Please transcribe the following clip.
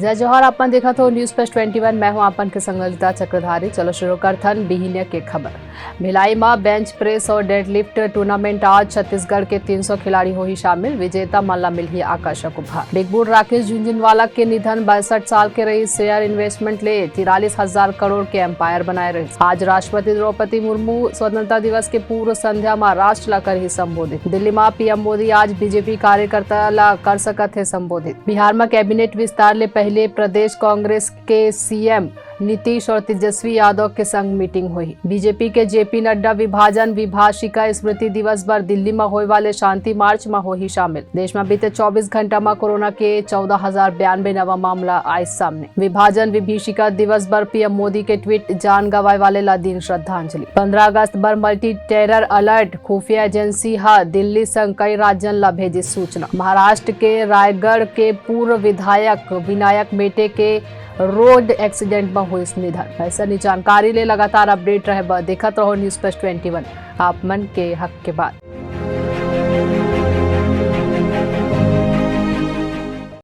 जय जोहर। अपन देखा तो न्यूज प्लस 21। मैं हूं अपन के संग ललिता चक्रधारी। चलो शुरू करथन बिहिनिया के खबर। भिलाई में बेंच प्रेस और डेडलिफ्ट टूर्नामेंट। आज छत्तीसगढ़ के 300 खिलाड़ी हो ही शामिल। विजेता मल्ला मिली आकर्षक उपहार। बिग बुल राकेश झुनझुनवाला के निधन। 62 साल के रही। शेयर इन्वेस्टमेंट ले 43,000 करोड़ के एम्पायर बनाए रहे। आज राष्ट्रपति द्रौपदी मुर्मू स्वतंत्रता दिवस के पूर्व संध्या में राष्ट्र ला कर ही संबोधित। दिल्ली में पीएम मोदी आज बीजेपी कार्यकर्ता ला कर सकत है संबोधित। बिहार में कैबिनेट विस्तार ले पहले प्रदेश कांग्रेस के सीएम नीतीश और तेजस्वी यादव के संग मीटिंग हुई। बीजेपी के जेपी नड्डा विभाजन विभाषिका स्मृति दिवस पर दिल्ली में होने वाले शांति मार्च में हो ही शामिल। देश में बीते 24 घंटा में कोरोना के 14,092 नवा मामला आए सामने। विभाजन विभीषिका दिवस पर पीएम मोदी के ट्वीट। जान गंवाए वाले ला दीन श्रद्धांजलि। 15 अगस्त पर मल्टी टेरर अलर्ट। खुफिया एजेंसी दिल्ली संग कई राज्यों ला भेजी सूचना। महाराष्ट्र के रायगढ़ के पूर्व विधायक विनायक मेटे के रोड एक्सीडेंट में हुई निधन। ऐसा जानकारी ले लगातार अपडेट रहे देखत रहो न्यूज प्लस 21 आप मन के हक के बाद।